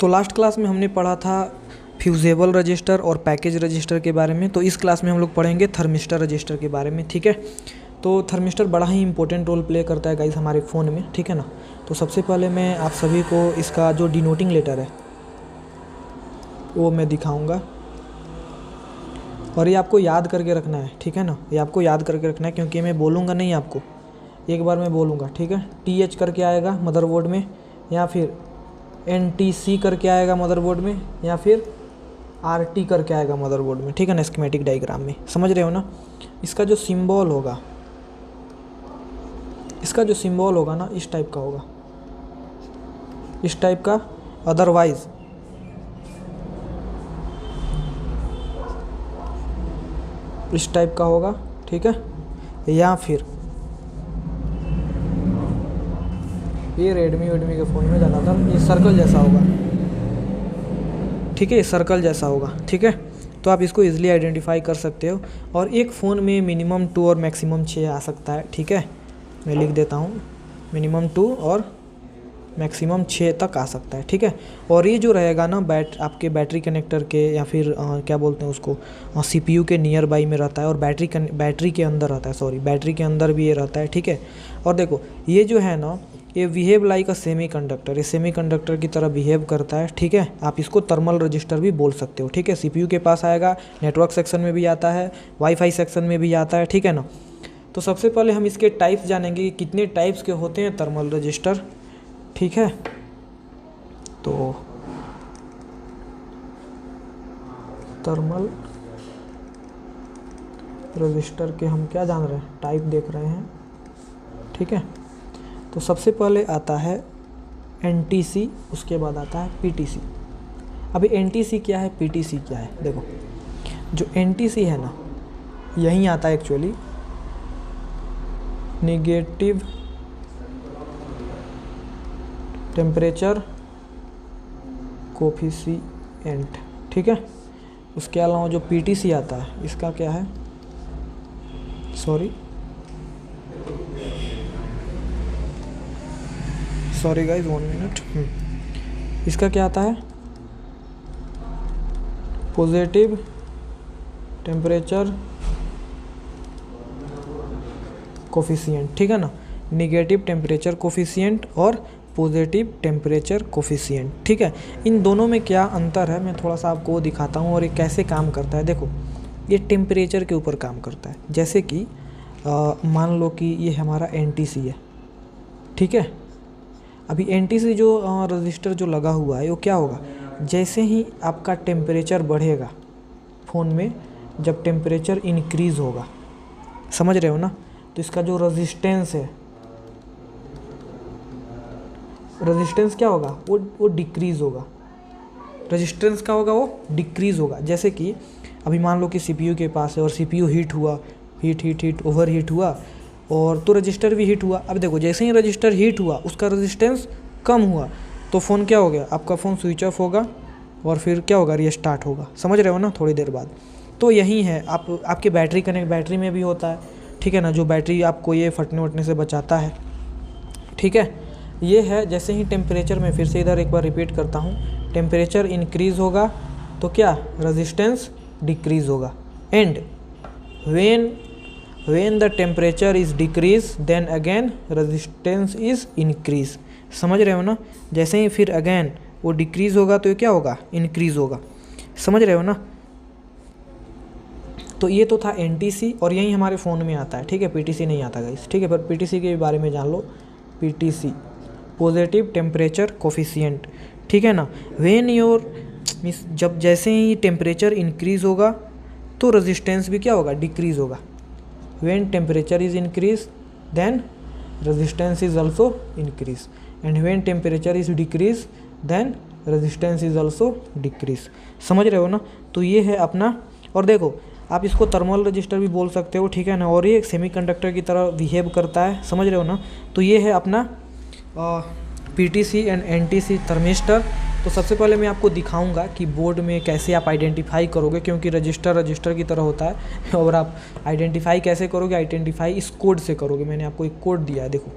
तो last class में हमने पढ़ा था फ्यूजेबल रजिस्टर और पैकेज रजिस्टर के बारे में। तो इस क्लास में हम लोग पढ़ेंगे थर्मिस्टर रजिस्टर के बारे में, ठीक है। तो थर्मिस्टर बड़ा ही इंपॉर्टेंट रोल प्ले करता है गाइस हमारे फ़ोन में, ठीक है ना। तो सबसे पहले मैं आप सभी को इसका जो डिनोटिंग लेटर है वो मैं दिखाऊंगा, और ये आपको याद करके रखना है, ठीक है ना। ये आपको याद करके रखना है क्योंकि मैं बोलूँगा नहीं आपको, एक बार मैं बोलूँगा, ठीक है। TH करके आएगा मदरबोर्ड में, या फिर NTC करके आएगा मदरबोर्ड में, या फिर RT करके आएगा मदरबोर्ड में, ठीक है ना, स्कीमेटिक डायग्राम में। समझ रहे हो ना। इसका जो सिंबल होगा, इसका जो सिंबल होगा ना, इस टाइप का होगा, इस टाइप का। अदरवाइज इस टाइप का होगा, ठीक है। या फिर ये रेडमी के फ़ोन में ज़्यादातर ये सर्कल जैसा होगा, ठीक है, ये सर्कल जैसा होगा, ठीक है। तो आप इसको इजीली आइडेंटिफाई कर सकते हो। और एक फ़ोन में मिनिमम 2 और मैक्सिमम 6 आ सकता है, ठीक है। मैं लिख देता हूँ, मिनिमम 2 और मैक्सिमम 6 तक आ सकता है, ठीक है। और ये जो रहेगा ना आपके बैटरी कनेक्टर के, या फिर क्या बोलते हैं उसको, CPU के नियर बाई में रहता है, और बैटरी के अंदर रहता है, सॉरी बैटरी के अंदर भी ये रहता है, ठीक है। और देखो ये जो है ना, ये behave like a semi conductor, ये सेमी कंडक्टर की तरह बिहेव करता है, ठीक है। आप इसको थर्मल रजिस्टर भी बोल सकते हो, ठीक है। CPU के पास आएगा, नेटवर्क सेक्शन में भी आता है, वाईफाई सेक्शन में भी आता है, ठीक है ना। तो सबसे पहले हम इसके टाइप्स जानेंगे कि कितने टाइप्स के होते हैं थर्मल रजिस्टर, ठीक है। तो थर्मल रजिस्टर के हम क्या जान रहे हैं, टाइप देख रहे हैं, ठीक है। तो सबसे पहले आता है NTC, उसके बाद आता है PTC। अभी NTC क्या है, PTC क्या है, देखो जो NTC है ना, यहीं आता है एक्चुअली, निगेटिव टेम्परेचर कोफिशिएंट, ठीक है। उसके अलावा जो PTC आता है, इसका क्या है, सॉरी गाइज 1 मिनट, इसका क्या आता है, पॉजिटिव टेम्परेचर कोफिशिएंट, ठीक है ना। निगेटिव टेम्परेचर कोफिशिएंट और पॉजिटिव टेम्परेचर कोफिशिएंट, ठीक है। इन दोनों में क्या अंतर है मैं थोड़ा सा आपको दिखाता हूँ, और ये कैसे काम करता है। देखो ये टेम्परेचर के ऊपर काम करता है। जैसे कि मान लो कि ये हमारा NTC है, ठीक है। अभी NTC जो रजिस्टर जो लगा हुआ है, वो क्या होगा, जैसे ही आपका टेम्परेचर बढ़ेगा फ़ोन में, जब टेम्परेचर इंक्रीज़ होगा, समझ रहे हो ना, तो इसका जो रेजिस्टेंस है, रेजिस्टेंस क्या होगा, वो डिक्रीज़ होगा। रेजिस्टेंस क्या होगा, वो डिक्रीज़ होगा। जैसे कि अभी मान लो कि CPU के पास है, और CPU हीट हुआ, हीट ओवर हीट हुआ, और तो रजिस्टर भी हीट हुआ। अब देखो जैसे ही रजिस्टर हीट हुआ, उसका रेजिस्टेंस कम हुआ, तो फ़ोन क्या हो गया, आपका फ़ोन स्विच ऑफ होगा, और फिर क्या होगा, रीस्टार्ट होगा। समझ रहे हो ना, थोड़ी देर बाद। तो यही है, आपके बैटरी में भी होता है, ठीक है ना, जो बैटरी आपको ये फटने वटने से बचाता है, ठीक है। ये है, जैसे ही टेम्परेचर में, फिर से इधर एक बार रिपीट करता हूँ, टेम्परेचर इंक्रीज़ होगा तो क्या, रेजिस्टेंस डिक्रीज़ होगा। And when the temperature is decrease, then again resistance is increase। समझ रहे हो ना। जैसे ही फिर अगेन वो डिक्रीज़ होगा तो ये क्या होगा, इंक्रीज़ होगा। समझ रहे हो ना। तो ये तो था NTC, और यही हमारे फ़ोन में आता है, ठीक है। PTC नहीं आता गाइस, ठीक है। पर PTC के बारे में जान लो, PTC पॉजिटिव टेम्परेचर कोफिशिएंट, ठीक है ना। व्हेन योर मीन्स जब जैसे ही टेम्परेचर इंक्रीज़ होगा तो रेजिस्टेंस भी क्या होगा, डिक्रीज़ होगा। When temperature is increased, then resistance is also increase, and when temperature is decreased, then resistance is also decrease। समझ रहे हो ना। तो ये है अपना, और देखो आप इसको थर्मल रजिस्टर भी बोल सकते हो, ठीक है ना। और ये सेमीकंडक्टर की तरह बिहेव करता है, समझ रहे हो ना। तो ये है अपना PTC एंड NTC थर्मिस्टर। तो सबसे पहले मैं आपको दिखाऊंगा कि बोर्ड में कैसे आप आइडेंटिफाई करोगे, क्योंकि रजिस्टर की तरह होता है। और आप आइडेंटिफाई कैसे करोगे, आइडेंटिफाई इस कोड से करोगे। मैंने आपको एक कोड दिया है, देखो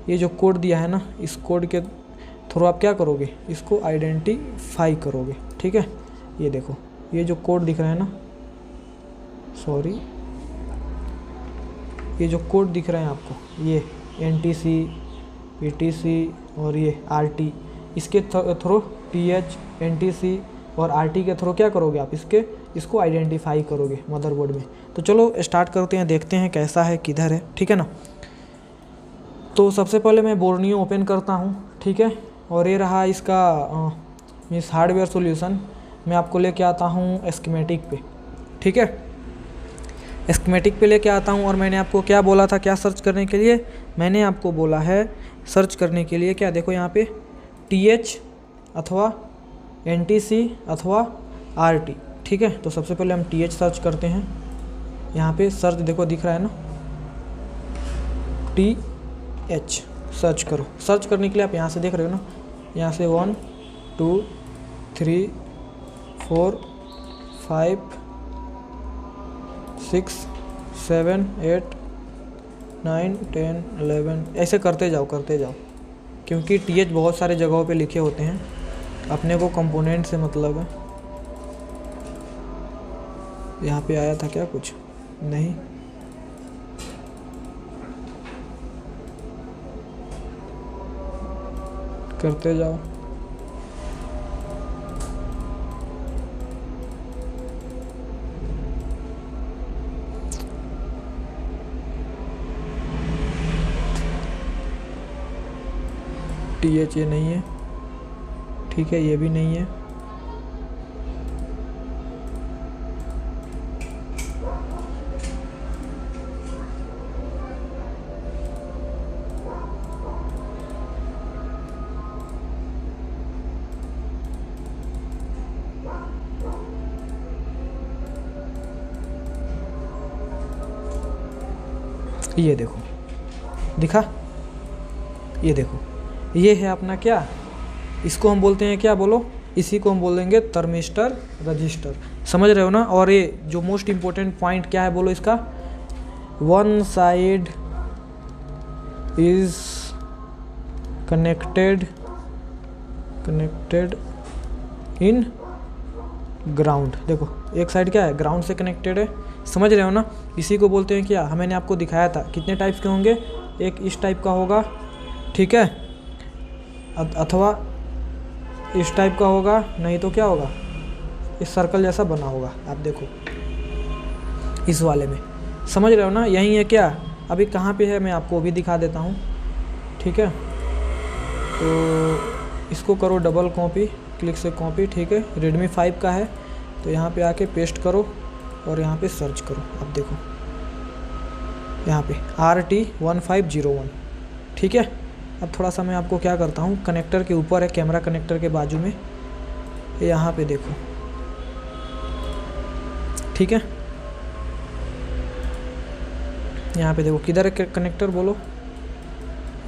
ये जो कोड दिया है ना, इस कोड के थ्रू आप क्या करोगे, इसको आइडेंटिफाई करोगे। ठीक है, ये देखो ये जो कोड दिख रहा है ना, सॉरी, ये जो कोड दिख रहे हैं आपको, ये NTC, PTC और ये RT, इसके थ्रू TH, NTC और RT के थ्रू क्या करोगे आप, इसको आइडेंटिफाई करोगे मदरबोर्ड में। तो चलो स्टार्ट करते हैं, देखते हैं कैसा है, किधर है। ठीक है ना, तो सबसे पहले मैं बोर्नियो ओपन करता हूँ। ठीक है, और ये रहा इसका मीन्स हार्डवेयर सॉल्यूशन। मैं आपको लेके आता हूँ स्कीमेटिक पे। ठीक है, स्कीमेटिक पे लेके आता हूँ। और मैंने आपको क्या बोला था, क्या सर्च करने के लिए, मैंने आपको बोला है सर्च करने के लिए क्या, देखो यहाँ पे TH अथवा NTC अथवा RT। ठीक है, तो सबसे पहले हम TH सर्च करते हैं। यहाँ पे सर्च देखो दिख रहा है ना, TH सर्च करो। सर्च करने के लिए आप यहाँ से देख रहे हो ना, यहाँ से 1 2 3 4 5 6 7 8 9 10 11 ऐसे करते जाओ क्योंकि TH बहुत सारे जगहों पे लिखे होते हैं, अपने को कंपोनेंट से मतलब है। यहाँ पे आया था क्या कुछ, नहीं, करते जाओ। TH ये नहीं है, ठीक है, ये भी नहीं है। ये देखो दिखा, ये देखो, ये है अपना क्या, इसको हम बोलते हैं क्या, बोलो, इसी को हम बोलेंगे थर्मिस्टर रजिस्टर। समझ रहे हो ना। और ये जो मोस्ट इम्पोर्टेंट पॉइंट क्या है, बोलो इसका, one side is connected in ground. देखो एक साइड क्या है, ग्राउंड से कनेक्टेड है। समझ रहे हो ना, इसी को बोलते हैं क्या, मैंने आपको दिखाया था कितने टाइप्स के होंगे, एक इस टाइप का होगा, ठीक है, अथवा इस टाइप का होगा, नहीं तो क्या होगा, इस सर्कल जैसा बना होगा। आप देखो इस वाले में, समझ रहे हो ना, यही है क्या। अभी कहाँ पे है मैं आपको भी दिखा देता हूँ। ठीक है, तो इसको करो डबल कॉपी, क्लिक से कॉपी। ठीक है, Redmi 5 का है, तो यहाँ पे आके पेस्ट करो और यहाँ पे सर्च करो। अब देखो यहाँ पे RT1501। ठीक है, अब थोड़ा सा मैं आपको क्या करता हूँ, कनेक्टर के ऊपर है, कैमरा कनेक्टर के बाजू में, यहाँ पे देखो। ठीक है, यहाँ पे देखो, किधर है कनेक्टर, बोलो,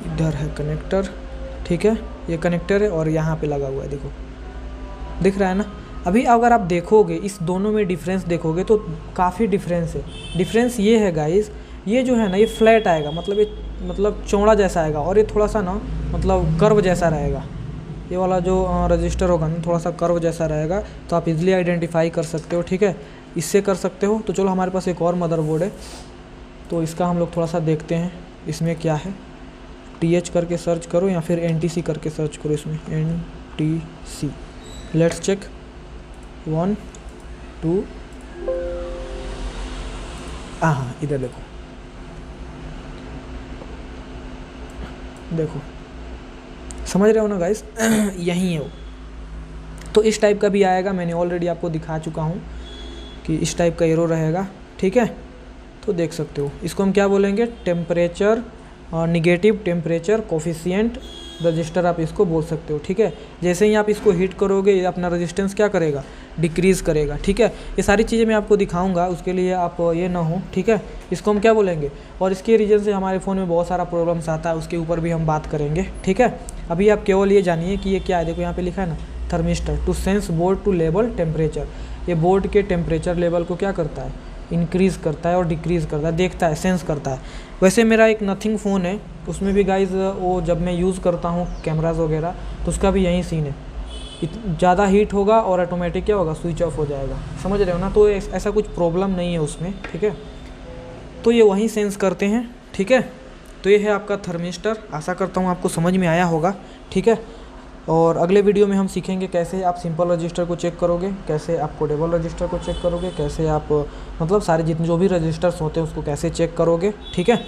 इधर है कनेक्टर। ठीक है, ये कनेक्टर है और यहाँ पे लगा हुआ है, देखो दिख रहा है ना। अभी अगर आप देखोगे इस दोनों में डिफरेंस देखोगे तो काफ़ी डिफरेंस है। डिफरेंस ये है गाइस, ये जो है ना, ये फ्लैट आएगा, मतलब ये मतलब चौड़ा जैसा आएगा, और ये थोड़ा सा ना मतलब कर्व जैसा रहेगा। ये वाला जो रजिस्टर होगा ना, थोड़ा सा कर्व जैसा रहेगा, तो आप इजीली आइडेंटिफाई कर सकते हो। ठीक है, इससे कर सकते हो। तो चलो हमारे पास एक और मदरबोर्ड है, तो इसका हम लोग थोड़ा सा देखते हैं इसमें क्या है। TH करके सर्च करो या फिर NTC करके सर्च करो, इसमें NTC। लेट्स चेक 1 2, हाँ इधर देखो, देखो समझ रहे हो ना गाइस, यही है वो। तो इस टाइप का भी आएगा, मैंने ऑलरेडी आपको दिखा चुका हूँ कि इस टाइप का एरो रहेगा। ठीक है, तो देख सकते हो, इसको हम क्या बोलेंगे, temperature, negative temperature coefficient register आप इसको बोल सकते हो। ठीक है, जैसे ही आप इसको हीट करोगे ये अपना रेजिस्टेंस क्या करेगा, डिक्रीज़ करेगा। ठीक है, ये सारी चीज़ें मैं आपको दिखाऊंगा, उसके लिए आप ये ना हो। ठीक है, इसको हम क्या बोलेंगे, और इसके रीजन से हमारे फ़ोन में बहुत सारा प्रॉब्लम्स आता है, उसके ऊपर भी हम बात करेंगे। ठीक है, अभी आप केवल ये जानिए कि ये क्या है। देखो यहाँ पे लिखा है ना, thermistor to sense board to level temperature. ये बोर्ड के टेम्परेचर लेवल को क्या करता है, इंक्रीज़ करता है और डिक्रीज़ करता है, देखता है, सेंस करता है। वैसे मेरा एक नथिंग फ़ोन है, उसमें भी गाइज़ वो जब मैं यूज़ करता हूँ कैमराज़ वगैरह तो उसका भी यही सीन है, ज़्यादा हीट होगा और ऑटोमेटिक क्या होगा, स्विच ऑफ हो जाएगा, समझ रहे हो ना। तो ऐसा कुछ प्रॉब्लम नहीं है उसमें, ठीक है। तो ये वहीं सेंस करते हैं, ठीक है। तो ये है आपका थर्मिस्टर, आशा करता हूँ आपको समझ में आया होगा, ठीक है। और अगले वीडियो में हम सीखेंगे कैसे आप सिंपल रजिस्टर को चेक करोगे, कैसे आप कोडेबल रजिस्टर को चेक करोगे, कैसे आप मतलब सारे जितने जो भी रजिस्टर्स होते हैं उसको कैसे चेक करोगे, ठीक है।